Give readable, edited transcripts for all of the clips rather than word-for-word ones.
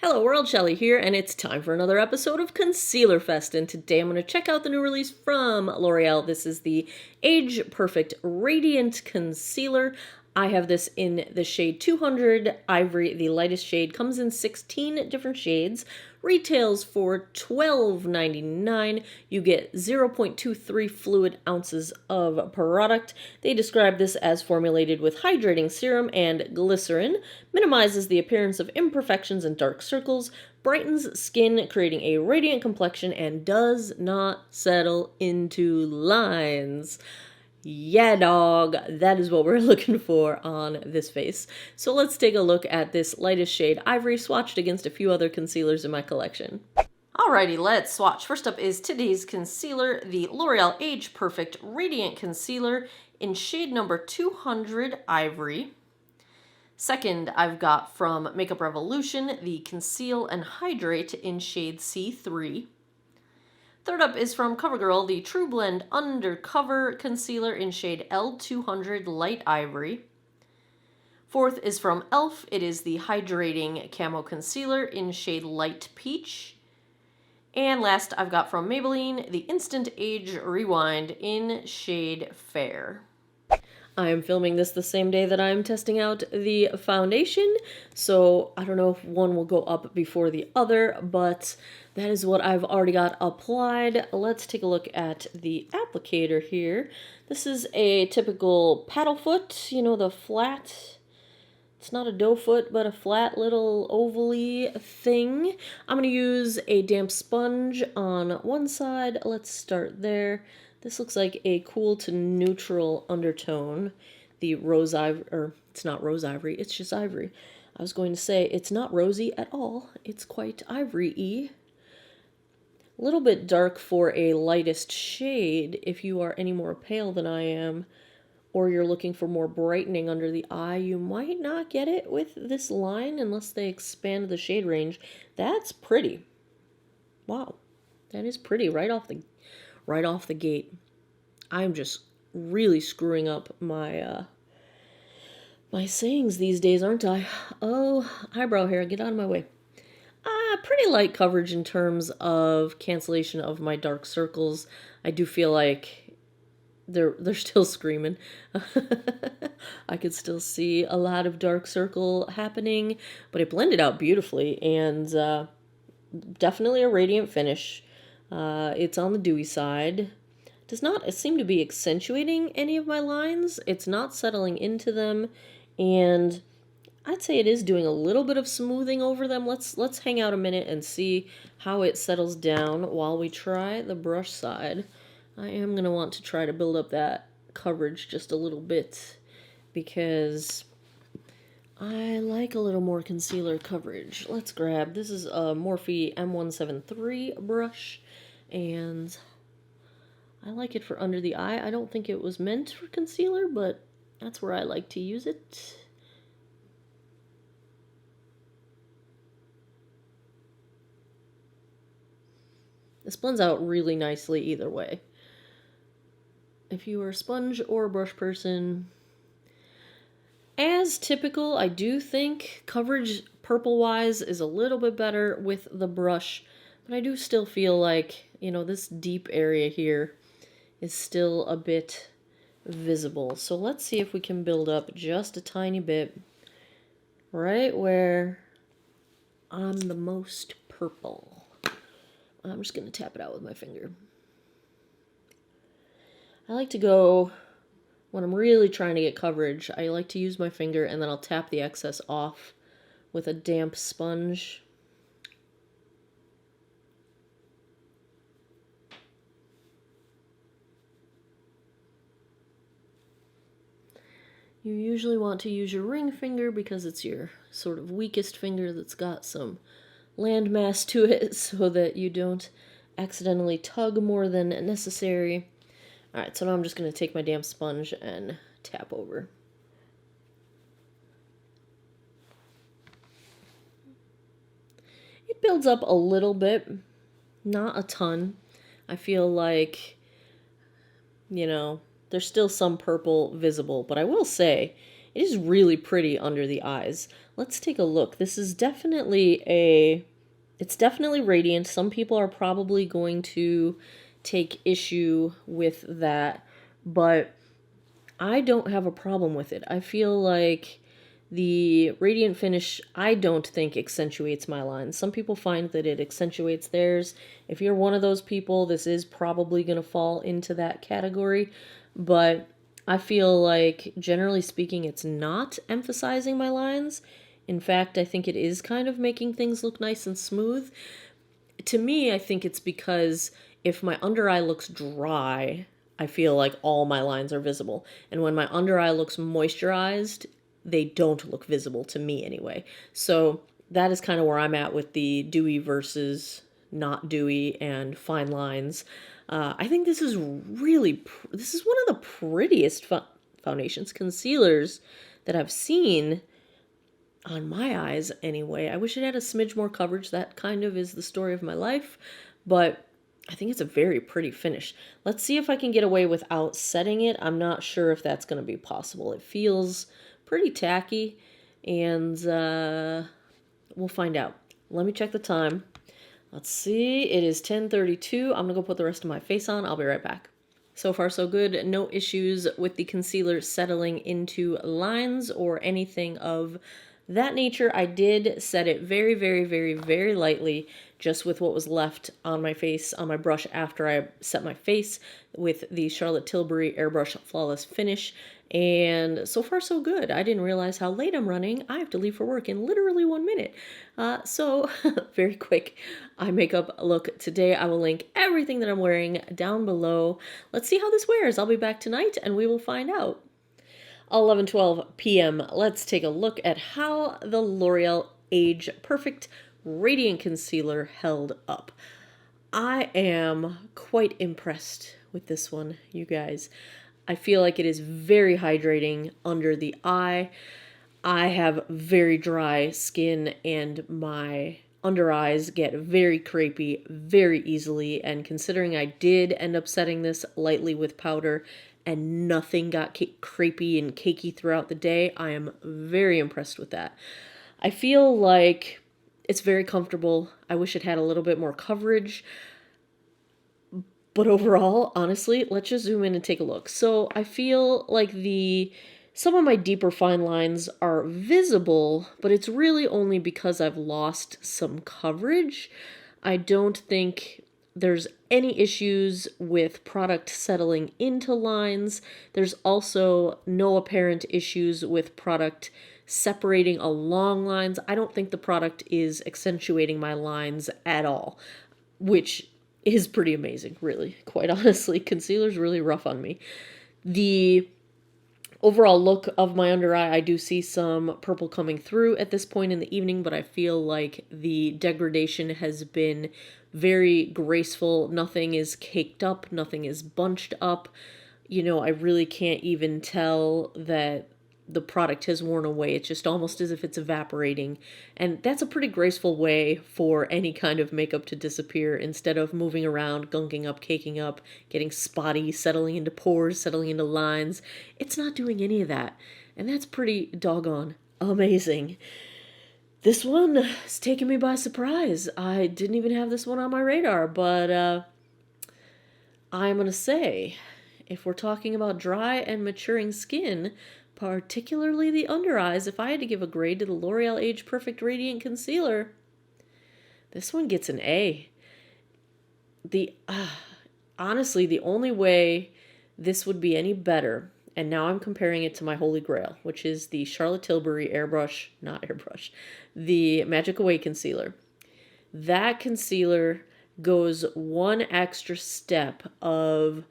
Hello world, Shelly here, and it's time for another episode of Concealer Fest, and today I'm going to check out the new release from L'Oreal. This is the Age Perfect Radiant Concealer. I have this in the shade 200 Ivory, the lightest shade. Comes in 16 different shades. Retails for $12.99. You get 0.23 fluid ounces of product. They describe this as formulated with hydrating serum and glycerin, minimizes the appearance of imperfections and dark circles, brightens skin, creating a radiant complexion, and does not settle into lines. Yeah, dog, that is what we're looking for on this face. So let's take a look at this lightest shade Ivory swatched against a few other concealers in my collection. Alrighty, let's swatch. First up is today's concealer, the L'Oreal Age Perfect Radiant Concealer in shade number 200 Ivory. Second, I've got from Makeup Revolution, the Conceal and Hydrate in shade C3. Third up is from CoverGirl, the True Blend Undercover Concealer in shade L200 Light Ivory. Fourth is from e.l.f. It is the Hydrating Camo Concealer in shade Light Peach. And last, I've got from Maybelline, the Instant Age Rewind in shade Fair. I am filming this the same day that I'm testing out the foundation, so I don't know if one will go up before the other, but that is what I've already got applied. Let's take a look at the applicator here. This is a typical paddle foot, you know, the flat, it's not a doe foot, but a flat little oval-y thing. I'm going to use a damp sponge on one side. Let's start there. This looks like a cool to neutral undertone. The rose ivory, or it's not rose ivory, it's just ivory. I was going to say it's not rosy at all. It's quite ivory-y. A little bit dark for a lightest shade if you are any more pale than I am, or you're looking for more brightening under the eye. You might not get it with this line unless they expand the shade range. That's pretty. Wow, that is pretty right off the gate. I'm just really screwing up my my sayings these days, aren't I? Oh, eyebrow hair, get out of my way. Pretty light coverage in terms of cancellation of my dark circles. I do feel like they're still screaming. I could still see a lot of dark circle happening, but it blended out beautifully, and definitely a radiant finish. It's on the dewy side. Does not seem to be accentuating any of my lines. It's not settling into them, and I'd say it is doing a little bit of smoothing over them. Let's hang out a minute and see how it settles down while we try the brush side. I am going to want to try to build up that coverage just a little bit because I like a little more concealer coverage. Let's grab, this is a Morphe M173 brush, and I like it for under the eye. I don't think it was meant for concealer, but that's where I like to use it. This blends out really nicely either way. If you are a sponge or a brush person, as typical, I do think coverage purple-wise is a little bit better with the brush, but I do still feel like, you know, this deep area here is still a bit visible. So let's see if we can build up just a tiny bit right where I'm the most purple. I'm just going to tap it out with my finger. I like to go, when I'm really trying to get coverage, I like to use my finger and then I'll tap the excess off with a damp sponge. You usually want to use your ring finger because it's your sort of weakest finger that's got some landmass to it so that you don't accidentally tug more than necessary. Alright, so now I'm just going to take my damp sponge and tap over. It builds up a little bit, not a ton. I feel like, you know, there's still some purple visible, but I will say It is really pretty under the eyes. Let's take a look. This is definitely it's definitely radiant. Some people are probably going to take issue with that, but I don't have a problem with it. I feel like the radiant finish, I don't think accentuates my lines. Some people find that it accentuates theirs. If you're one of those people, this is probably going to fall into that category, but I feel like, generally speaking, it's not emphasizing my lines. In fact, I think it is kind of making things look nice and smooth. To me, I think it's because if my under eye looks dry, I feel like all my lines are visible. And when my under eye looks moisturized, they don't look visible to me anyway. So that is kind of where I'm at with the dewy versus not dewy and fine lines. I think this is this is one of the prettiest foundations, concealers that I've seen on my eyes anyway. I wish it had a smidge more coverage. That kind of is the story of my life, but I think it's a very pretty finish. Let's see if I can get away without setting it. I'm not sure if that's going to be possible. It feels pretty tacky, and we'll find out. Let me check the time. Let's see. It is 10:32. I'm going to go put the rest of my face on. I'll be right back. So far, so good. No issues with the concealer settling into lines or anything of that nature. I did set it very, very, very, very lightly, just with what was left on my face, on my brush after I set my face with the Charlotte Tilbury Airbrush Flawless Finish. And so far, so good. I didn't realize how late I'm running. I have to leave for work in literally 1 minute. So very quick eye makeup look today. I will link everything that I'm wearing down below. Let's see how this wears. I'll be back tonight and we will find out. 11:12 p.m. Let's take a look at how the L'Oreal Age Perfect Radiant Concealer held up. I am quite impressed with this one, you guys. I feel like it is very hydrating under the eye. I have very dry skin and my under eyes get very crepey very easily, and considering I did end up setting this lightly with powder and nothing got crepey and cakey throughout the day, I am very impressed with that. I feel like it's very comfortable. I wish it had a little bit more coverage. But overall, honestly, let's just zoom in and take a look. So I feel like some of my deeper fine lines are visible, but it's really only because I've lost some coverage. I don't think there's any issues with product settling into lines. There's also no apparent issues with product separating along lines. I don't think the product is accentuating my lines at all, which is pretty amazing, really. Quite honestly, concealer's really rough on me. The overall look of my under eye, I do see some purple coming through at this point in the evening, but I feel like the degradation has been very graceful. Nothing is caked up, nothing is bunched up. You know, I really can't even tell that the product has worn away. It's just almost as if it's evaporating. And that's a pretty graceful way for any kind of makeup to disappear, instead of moving around, gunking up, caking up, getting spotty, settling into pores, settling into lines. It's not doing any of that. And that's pretty doggone amazing. This one is taking me by surprise. I didn't even have this one on my radar, but I'm going to say, if we're talking about dry and maturing skin, particularly the under eyes, if I had to give a grade to the L'Oreal Age Perfect Radiant Concealer, this one gets an A. Honestly, the only way this would be any better, and now I'm comparing it to my Holy Grail, which is the Charlotte Tilbury the Magic Away Concealer. That concealer goes one extra step of,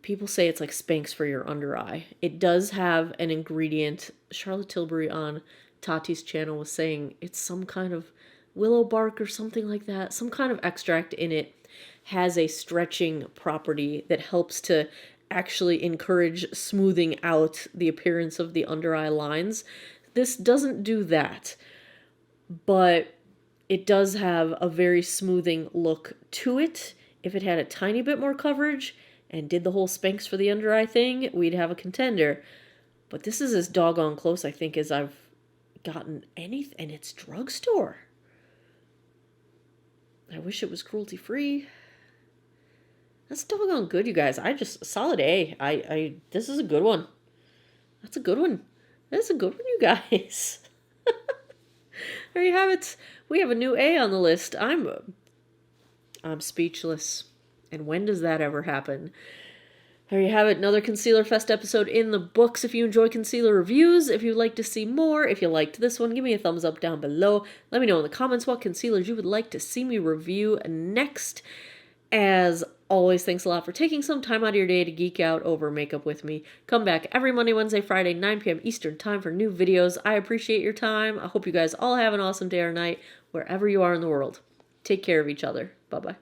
people say it's like Spanx for your under eye. It does have an ingredient. Charlotte Tilbury on Tati's channel was saying it's some kind of willow bark or something like that. Some kind of extract in it has a stretching property that helps to actually encourage smoothing out the appearance of the under eye lines. This doesn't do that, but it does have a very smoothing look to it. If it had a tiny bit more coverage and did the whole Spanx for the under eye thing, we'd have a contender. But this is as doggone close, I think, as I've gotten anything. And it's drugstore. I wish it was cruelty-free. That's doggone good, you guys. Solid A. This is a good one. That's a good one. That's a good one, you guys. There you have it. We have a new A on the list. I'm speechless. And when does that ever happen? There you have it. Another Concealer Fest episode in the books. If you enjoy concealer reviews, if you'd like to see more, if you liked this one, give me a thumbs up down below. Let me know in the comments what concealers you would like to see me review next. As always, thanks a lot for taking some time out of your day to geek out over makeup with me. Come back every Monday, Wednesday, Friday, 9 p.m. Eastern time for new videos. I appreciate your time. I hope you guys all have an awesome day or night, wherever you are in the world. Take care of each other. Bye-bye.